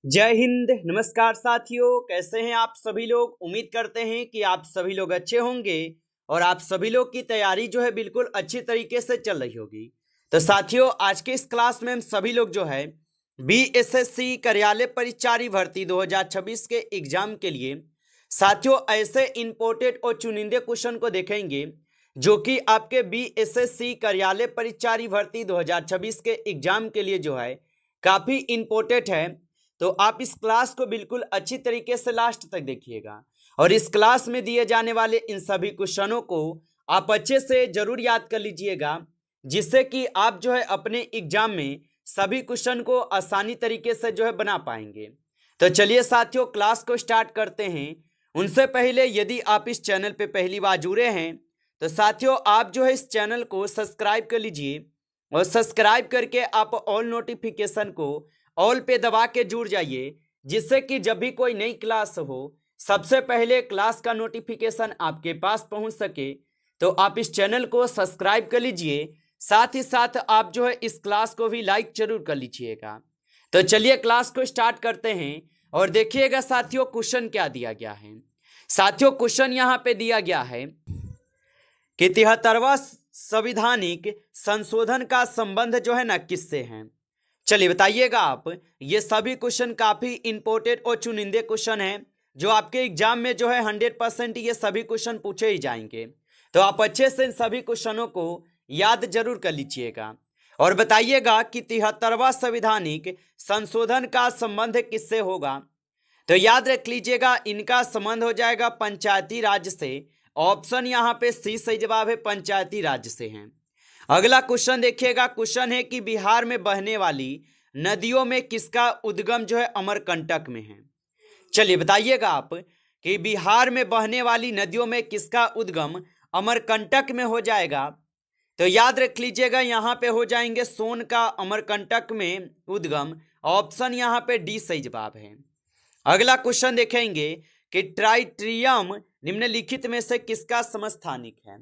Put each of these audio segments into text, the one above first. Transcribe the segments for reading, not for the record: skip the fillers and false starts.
जय हिंद। नमस्कार साथियों, कैसे हैं आप सभी लोग। उम्मीद करते हैं कि आप सभी लोग अच्छे होंगे और आप सभी लोग की तैयारी जो है बिल्कुल अच्छी तरीके से चल रही होगी। तो साथियों, आज के इस क्लास में हम सभी लोग जो है बीएसएससी कार्यालय परिचारी भर्ती 2026 के एग्जाम के लिए साथियों ऐसे इंपोर्टेड और चुनिंदे क्वेश्चन को देखेंगे जो कि आपके बीएसएससी कार्यालय परिचारी भर्ती 2026 के एग्जाम के लिए जो है काफी इंपोर्टेंट है। तो आप इस क्लास को बिल्कुल अच्छी तरीके से लास्ट तक देखिएगा और इस क्लास में दिए जाने वाले इन सभी क्वेश्चनों को आप अच्छे से जरूर याद कर लीजिएगा, जिससे कि आप जो है अपने एग्जाम में सभी क्वेश्चन को आसानी तरीके से जो है बना पाएंगे। तो चलिए साथियों, क्लास को स्टार्ट करते हैं। उनसे पहले यदि आप इस चैनल पे पहली बार जुड़े हैं तो साथियों आप जो है इस चैनल को सब्सक्राइब कर लीजिए और सब्सक्राइब करके आप ऑल नोटिफिकेशन को ऑल पे दबा के जुड़ जाइए, जिससे कि जब भी कोई नई क्लास हो सबसे पहले क्लास का नोटिफिकेशन आपके पास पहुंच सके। तो आप इस चैनल को सब्सक्राइब कर लीजिए, साथ ही साथ आप जो है इस क्लास को भी लाइक जरूर कर लीजिएगा। तो चलिए क्लास को स्टार्ट करते हैं और देखिएगा साथियों क्वेश्चन क्या दिया गया है। साथियों क्वेश्चन यहाँ पे दिया गया है कि 73वां संविधानिक संशोधन का संबंध जो है ना किससे है। चलिए बताइएगा आप। ये सभी क्वेश्चन काफी इंपोर्टेंट और चुनिंदे क्वेश्चन हैं जो आपके एग्जाम में जो है 100% ये सभी क्वेश्चन पूछे ही जाएंगे। तो आप अच्छे से इन सभी क्वेश्चनों को याद जरूर कर लीजिएगा और बताइएगा कि 73वां संविधानिक संशोधन का संबंध किससे होगा। तो याद रख लीजिएगा, इनका संबंध हो जाएगा पंचायती राज से। ऑप्शन यहाँ पे सी सही जवाब है, पंचायती राज से है। अगला क्वेश्चन देखिएगा, क्वेश्चन है कि बिहार में बहने वाली नदियों में किसका उद्गम जो है अमरकंटक में है। चलिए बताइएगा आप कि बिहार में बहने वाली नदियों में किसका उद्गम अमरकंटक में हो जाएगा। तो याद रख लीजिएगा, यहाँ पे हो जाएंगे सोन का अमरकंटक में उद्गम। ऑप्शन यहाँ पे डी सही जवाब है। अगला क्वेश्चन देखेंगे कि ट्राइट्रियम निम्नलिखित में से किसका समस्थानिक है।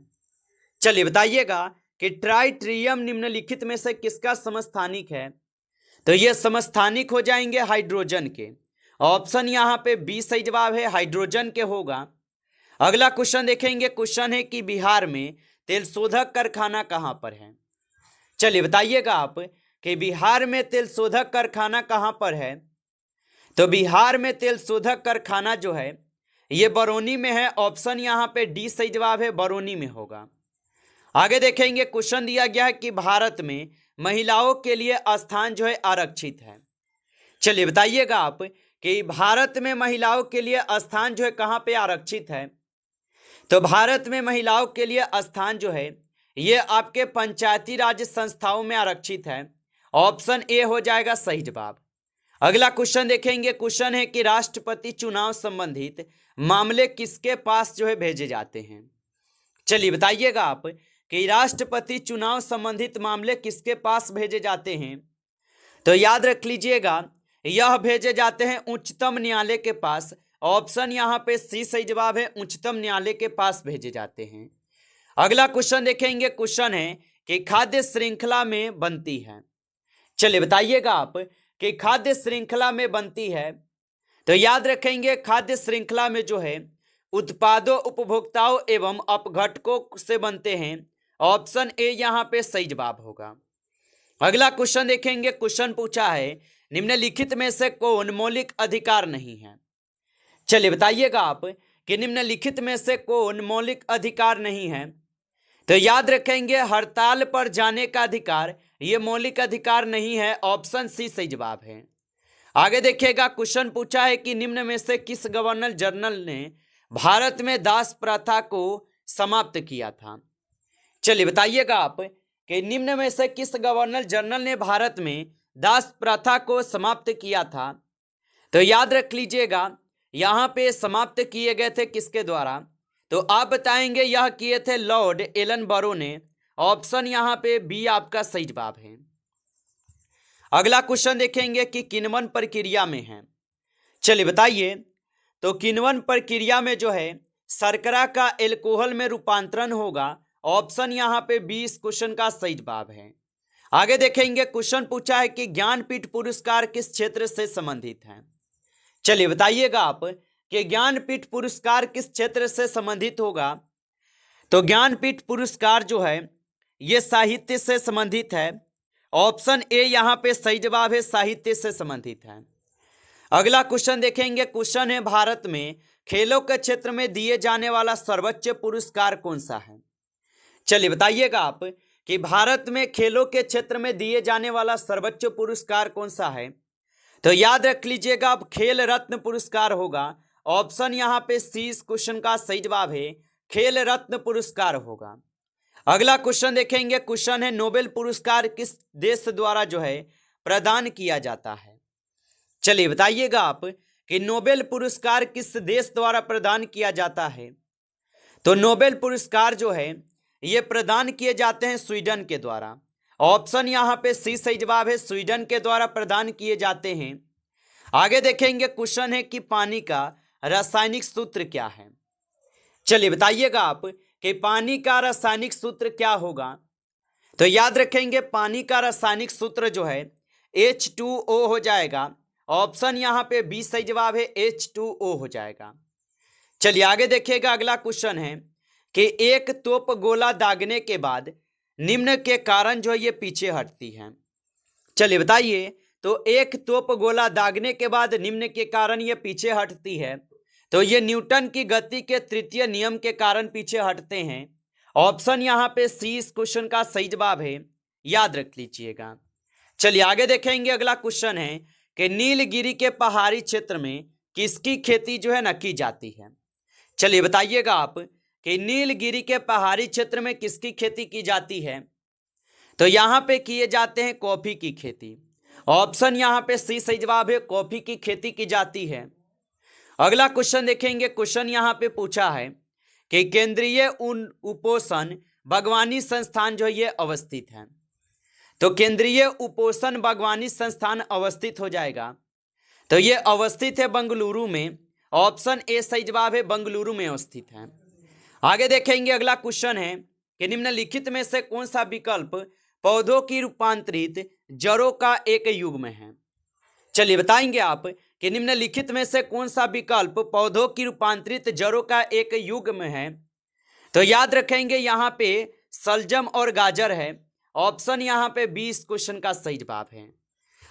चलिए बताइएगा कि ट्राइट्रियम निम्नलिखित में से किसका समस्थानिक है। तो ये समस्थानिक हो जाएंगे हाइड्रोजन के। ऑप्शन यहाँ पे बी सही जवाब है, हाइड्रोजन के होगा। अगला क्वेश्चन देखेंगे, क्वेश्चन है कि बिहार में तेल शोधक कारखाना कहाँ पर है। चलिए बताइएगा आप कि बिहार में तेल शोधक कारखाना कहाँ पर है। तो बिहार में तेल शोधक कारखाना जो है ये बरौनी में है। ऑप्शन यहाँ पे डी सही जवाब है, बरौनी में होगा। आगे देखेंगे, क्वेश्चन दिया गया है कि भारत में महिलाओं के लिए स्थान जो है आरक्षित है। चलिए बताइएगा आप कि भारत में महिलाओं के लिए स्थान जो है कहाँ पे आरक्षित है। तो भारत में महिलाओं के लिए स्थान जो है ये आपके पंचायती राज संस्थाओं में आरक्षित है। ऑप्शन ए हो जाएगा सही जवाब। अगला क्वेश्चन देखेंगे, क्वेश्चन है कि राष्ट्रपति चुनाव संबंधित मामले किसके पास जो है भेजे जाते हैं। चलिए बताइएगा आप कि राष्ट्रपति चुनाव संबंधित मामले किसके पास भेजे जाते हैं। तो याद रख लीजिएगा, यह भेजे जाते हैं उच्चतम न्यायालय के पास। ऑप्शन यहाँ पे सी सही जवाब है, उच्चतम न्यायालय के पास भेजे जाते हैं। अगला क्वेश्चन देखेंगे, क्वेश्चन है कि खाद्य श्रृंखला में बनती है। चलिए बताइएगा आप कि खाद्य श्रृंखला में बनती है। तो याद रखेंगे, खाद्य श्रृंखला में जो है उत्पादों, उपभोक्ताओं एवं अपघटकों से बनते हैं। ऑप्शन ए यहाँ पे सही जवाब होगा। अगला क्वेश्चन देखेंगे, क्वेश्चन पूछा है निम्नलिखित में से कौन मौलिक अधिकार नहीं है। चलिए बताइएगा आप कि निम्नलिखित में से कौन मौलिक अधिकार नहीं है। तो याद रखेंगे, हड़ताल पर जाने का अधिकार ये मौलिक अधिकार नहीं है। ऑप्शन सी सही जवाब है। आगे देखिएगा, क्वेश्चन पूछा है कि निम्न में से किस गवर्नर जनरल ने भारत में दास प्रथा को समाप्त किया था। चलिए बताइएगा आप कि निम्न में से किस गवर्नर जनरल ने भारत में दास प्रथा को समाप्त किया था। तो याद रख लीजिएगा, यहाँ पे समाप्त किए गए थे किसके द्वारा। तो आप बताएंगे यह किए थे लॉर्ड एलन बरो ने। ऑप्शन यहाँ पे बी आपका सही जवाब है। अगला क्वेश्चन देखेंगे कि किन्वन प्रक्रिया में है। चलिए बताइए, तो किन्वन प्रक्रिया में जो है शर्करा का एल्कोहल में रूपांतरण होगा। ऑप्शन यहाँ पे 20 क्वेश्चन का सही जवाब है। आगे देखेंगे क्वेश्चन पूछा है कि ज्ञानपीठ पुरस्कार किस क्षेत्र से संबंधित है। चलिए बताइएगा आप कि ज्ञानपीठ पुरस्कार किस क्षेत्र से संबंधित होगा। तो ज्ञानपीठ पुरस्कार जो है ये साहित्य से संबंधित है। ऑप्शन ए यहाँ पे सही जवाब है, साहित्य से संबंधित है। अगला क्वेश्चन देखेंगे, क्वेश्चन है भारत में खेलों के क्षेत्र में दिए जाने वाला सर्वोच्च पुरस्कार कौन सा है। चलिए बताइएगा आप कि भारत में खेलों के क्षेत्र में दिए जाने वाला सर्वोच्च पुरस्कार कौन सा है। तो याद रख लीजिएगा, अब खेल रत्न पुरस्कार होगा। ऑप्शन यहाँ पे सी इस क्वेश्चन का सही जवाब है, खेल रत्न पुरस्कार होगा। अगला क्वेश्चन देखेंगे, क्वेश्चन है नोबेल पुरस्कार किस देश द्वारा जो है प्रदान किया जाता है। चलिए बताइएगा आप कि नोबेल पुरस्कार किस देश द्वारा प्रदान किया जाता है। तो नोबेल पुरस्कार जो है ये प्रदान किए जाते हैं स्वीडन के द्वारा। ऑप्शन यहाँ पे सी सही जवाब है, स्वीडन के द्वारा प्रदान किए जाते हैं। आगे देखेंगे, क्वेश्चन है कि पानी का रासायनिक सूत्र क्या है। चलिए बताइएगा आप कि पानी का रासायनिक सूत्र क्या होगा। तो याद रखेंगे, पानी का रासायनिक सूत्र जो है H2O हो जाएगा। ऑप्शन यहाँ पे बी सही जवाब है, H2O हो जाएगा। चलिए आगे देखिएगा, अगला क्वेश्चन है कि एक तोप गोला दागने के बाद निम्न के कारण जो है ये पीछे हटती है। चलिए बताइए, तो एक तोप गोला दागने के बाद निम्न के कारण ये पीछे हटती है। तो ये न्यूटन की गति के तृतीय नियम के कारण पीछे हटते हैं। ऑप्शन यहाँ पे सी इस क्वेश्चन का सही जवाब है, याद रख लीजिएगा। चलिए आगे देखेंगे, अगला क्वेश्चन है कि नीलगिरी के पहाड़ी क्षेत्र में किसकी खेती जो है न की जाती है। चलिए बताइएगा आप कि नीलगिरी के पहाड़ी क्षेत्र में किसकी खेती की जाती है। तो यहाँ पे किए जाते हैं कॉफी की खेती। ऑप्शन यहाँ पे सी सही जवाब है, कॉफी की खेती की जाती है। अगला क्वेश्चन देखेंगे, क्वेश्चन यहाँ पे पूछा है कि केंद्रीय उपोषण बागवानी संस्थान जो है ये अवस्थित है। तो केंद्रीय उपोषण बागवानी संस्थान अवस्थित हो जाएगा। तो ये अवस्थित है बेंगलुरु में। ऑप्शन ए सही जवाब है, बेंगलुरु में अवस्थित है। आगे देखेंगे, अगला क्वेश्चन है कि निम्नलिखित में से कौन सा विकल्प पौधों की रूपांतरित जड़ों का एक युग्म है। चलिए बताएंगे आप कि निम्नलिखित में से कौन सा विकल्प पौधों की रूपांतरित जड़ों का एक युग्म है। तो याद रखेंगे, यहाँ पे सलजम और गाजर है। ऑप्शन यहाँ पे बी इस क्वेश्चन का सही जवाब है।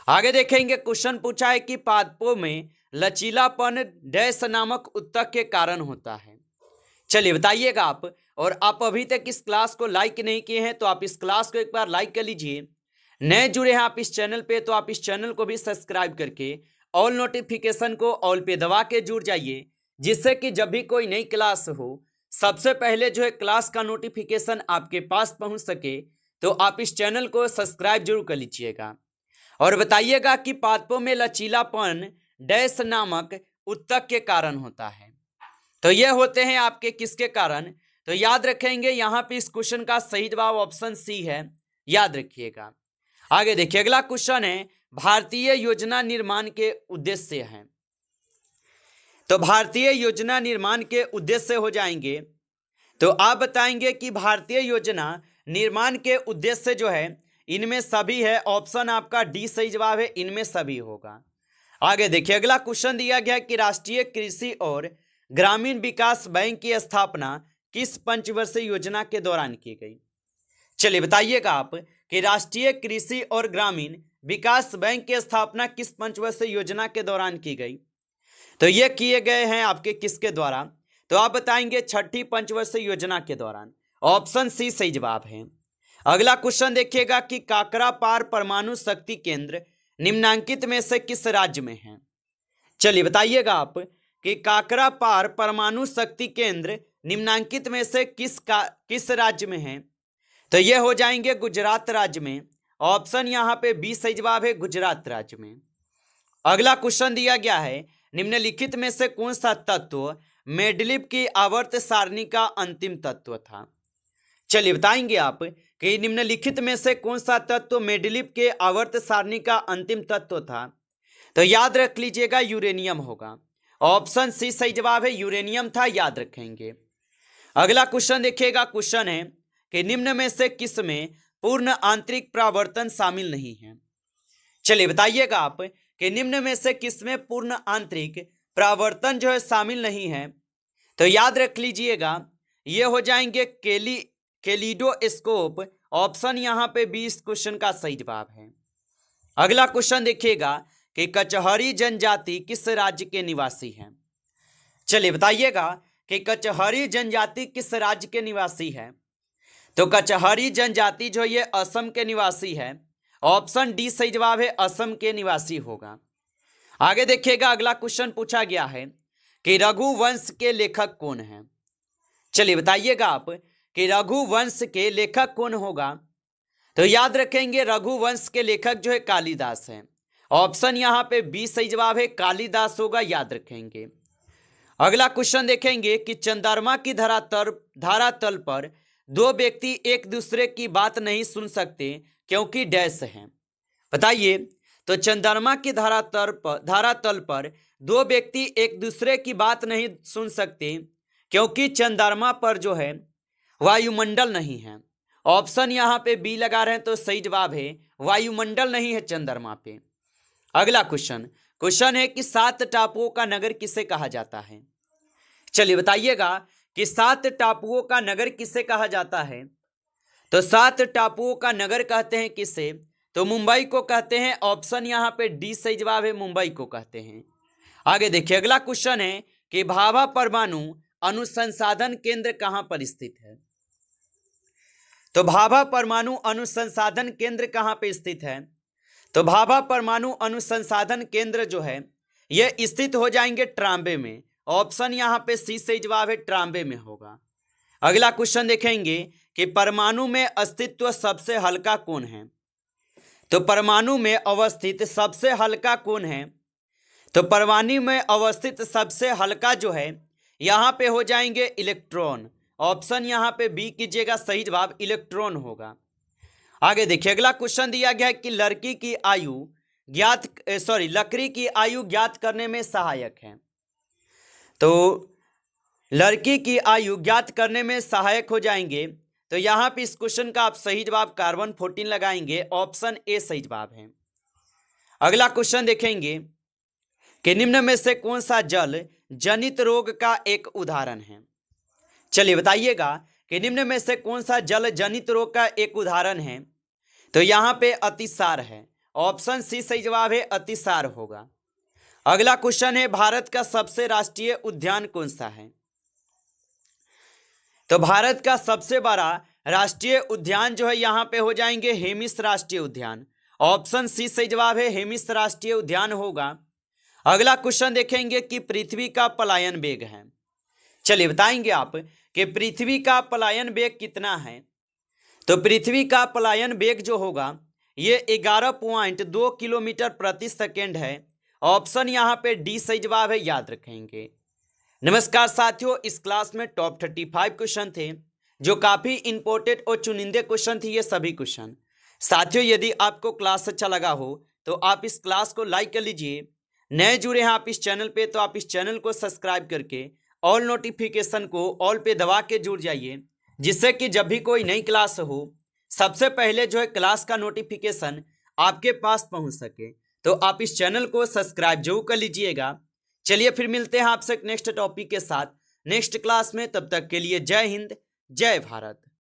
आगे देखेंगे, क्वेश्चन पूछा है कि पादपों में लचीलापन डैश नामक उत्तक के कारण होता है। चलिए बताइएगा आप, और आप अभी तक इस क्लास को लाइक नहीं किए हैं तो आप इस क्लास को एक बार लाइक कर लीजिए। नए जुड़े हैं आप इस चैनल पे तो आप इस चैनल को भी सब्सक्राइब करके ऑल नोटिफिकेशन को ऑल पे दबा के जुड़ जाइए, जिससे कि जब भी कोई नई क्लास हो सबसे पहले जो है क्लास का नोटिफिकेशन आपके पास पहुंच सके। तो आप इस चैनल को सब्सक्राइब जरूर कर लीजिएगा और बताइएगा कि पादपों में लचीलापन डैश नामक उत्तक के कारण होता है। तो ये होते हैं आपके किसके कारण। तो याद रखेंगे, यहाँ पे इस क्वेश्चन का सही जवाब ऑप्शन सी है, याद रखिएगा। आगे देखिए, अगला क्वेश्चन है भारतीय योजना निर्माण के उद्देश्य हैं। तो भारतीय योजना निर्माण के उद्देश्य हो जाएंगे। तो आप बताएंगे कि भारतीय योजना निर्माण के उद्देश्य जो है इनमें सभी है। ऑप्शन आपका डी सही जवाब है, इनमें सभी होगा। आगे देखिए, अगला क्वेश्चन दिया गया कि राष्ट्रीय कृषि और ग्रामीण विकास बैंक की स्थापना किस पंचवर्षीय योजना के दौरान की गई। चलिए बताइएगा आप कि राष्ट्रीय कृषि और ग्रामीण विकास बैंक की स्थापना किस पंचवर्षीय योजना के दौरान की गई। तो ये किए गए हैं आपके किसके द्वारा। तो आप बताएंगे छठी पंचवर्षीय योजना के दौरान। ऑप्शन सी सही जवाब है। अगला क्वेश्चन देखिएगा कि काकरापार परमाणु शक्ति केंद्र निम्नांकित में से किस राज्य में है। चलिए बताइएगा आप कि काकरापार परमाणु शक्ति केंद्र निम्नांकित में से किस राज्य में है। तो ये हो जाएंगे गुजरात राज्य में। ऑप्शन यहाँ पे बी सही जवाब है, गुजरात राज्य में। अगला क्वेश्चन दिया गया है निम्नलिखित में से कौन सा तत्व मेंडलीव की आवर्त सारणी का अंतिम तत्व था। चलिए बताएंगे आप कि निम्नलिखित में से कौन सा तत्व मेंडलीव के आवर्त सारणी का अंतिम तत्व था। तो याद रख लीजिएगा, यूरेनियम होगा। ऑप्शन सी सही जवाब है, यूरेनियम था, याद रखेंगे। अगला क्वेश्चन देखिएगा, क्वेश्चन है कि निम्न में से किस में पूर्ण आंतरिक परावर्तन शामिल नहीं है। चलिए बताइएगा आप कि निम्न में से किसमें पूर्ण आंतरिक परावर्तन जो है शामिल नहीं है। तो याद रख लीजिएगा, ये हो जाएंगे केलिडोस्कोप। ऑप्शन यहाँ पे 20 क्वेश्चन का सही जवाब है। अगला क्वेश्चन देखिएगा कि कचहरी जनजाति किस राज्य के निवासी हैं। चलिए बताइएगा कि कचहरी जनजाति किस राज्य के निवासी है। तो कचहरी जनजाति जो ये असम के निवासी है। ऑप्शन डी सही जवाब है, असम के निवासी होगा। आगे देखिएगा, अगला क्वेश्चन पूछा गया है कि रघुवंश के लेखक कौन है। चलिए बताइएगा आप कि रघुवंश के लेखक कौन होगा। तो याद रखेंगे, रघुवंश के लेखक जो है कालिदास हैं। ऑप्शन यहाँ पे बी सही जवाब है, कालिदास होगा, याद रखेंगे। अगला क्वेश्चन देखेंगे कि चंद्रमा की धरातल पर दो व्यक्ति एक दूसरे की बात नहीं सुन सकते क्योंकि डैश हैं। बताइए, तो चंद्रमा की धरातल पर दो व्यक्ति एक दूसरे की बात नहीं सुन सकते क्योंकि चंद्रमा पर जो है वायुमंडल नहीं है। ऑप्शन यहाँ पे बी लगा रहे हैं, तो सही जवाब है वायुमंडल नहीं है चंद्रमा पे। अगला क्वेश्चन है कि 7 टापुओं का नगर किसे कहा जाता है। चलिए बताइएगा कि 7 टापुओं का नगर किसे कहा जाता है। तो 7 टापुओं का नगर कहते हैं किसे, तो मुंबई को कहते हैं। ऑप्शन यहाँ पे डी सही जवाब है, मुंबई को कहते हैं। आगे देखिए, अगला क्वेश्चन है कि भाभा परमाणु अनुसंधान केंद्र कहां पर स्थित है। तो भाभा परमाणु अनुसंधान केंद्र कहां पर स्थित है। तो भाभा परमाणु अनुसंधान केंद्र जो है यह स्थित हो जाएंगे ट्राम्बे में। ऑप्शन यहाँ पे सी सही जवाब है, ट्राम्बे में होगा। अगला क्वेश्चन देखेंगे कि परमाणु में अस्तित्व सबसे हल्का कौन है। तो परमाणु में अवस्थित सबसे हल्का कौन है। तो परमाणु में अवस्थित सबसे हल्का जो है यहाँ पे हो जाएंगे इलेक्ट्रॉन। ऑप्शन यहाँ पे बी कीजिएगा, सही जवाब इलेक्ट्रॉन होगा। आगे देखिए, अगला क्वेश्चन दिया गया है कि लकड़ी की आयु ज्ञात करने में सहायक है। तो लड़की की आयु ज्ञात करने में सहायक हो जाएंगे। तो यहाँ पे इस क्वेश्चन का आप सही जवाब कार्बन 14 लगाएंगे। ऑप्शन ए सही जवाब है। अगला क्वेश्चन देखेंगे कि निम्न में से कौन सा जल जनित रोग का एक उदाहरण है। चलिए बताइएगा कि निम्न में से कौन सा जल जनित रोग का एक उदाहरण है। तो यहाँ पे अतिसार है। ऑप्शन सी सही जवाब है, अतिसार होगा। अगला क्वेश्चन है भारत का सबसे राष्ट्रीय उद्यान कौन सा है। तो भारत का सबसे बड़ा राष्ट्रीय उद्यान जो है यहाँ पे हो जाएंगे हेमिस राष्ट्रीय उद्यान। ऑप्शन सी सही जवाब है, हेमिस राष्ट्रीय उद्यान होगा। अगला क्वेश्चन देखेंगे कि पृथ्वी का पलायन वेग है। चलिए बताएंगे आप कि पृथ्वी का पलायन वेग कितना है। तो पृथ्वी का पलायन वेग जो होगा ये 11.2 किलोमीटर प्रति सेकेंड है। ऑप्शन यहाँ पे डी सही जवाब है, याद रखेंगे। नमस्कार साथियों, इस क्लास में टॉप 35 क्वेश्चन थे जो काफी इंपॉर्टेंट और चुनिंदे क्वेश्चन थे। ये सभी क्वेश्चन साथियों, यदि आपको क्लास अच्छा लगा हो तो आप इस क्लास को लाइक कर लीजिए। नए जुड़े हैं आप इस चैनल पे तो आप इस चैनल को सब्सक्राइब करके ऑल नोटिफिकेशन को ऑल पे दबा के जुड़ जाइए, जिससे कि जब भी कोई नई क्लास हो सबसे पहले जो है क्लास का नोटिफिकेशन आपके पास पहुंच सके। तो आप इस चैनल को सब्सक्राइब जरूर कर लीजिएगा। चलिए फिर मिलते हैं आपसे नेक्स्ट टॉपिक के साथ नेक्स्ट क्लास में। तब तक के लिए जय हिंद, जय भारत।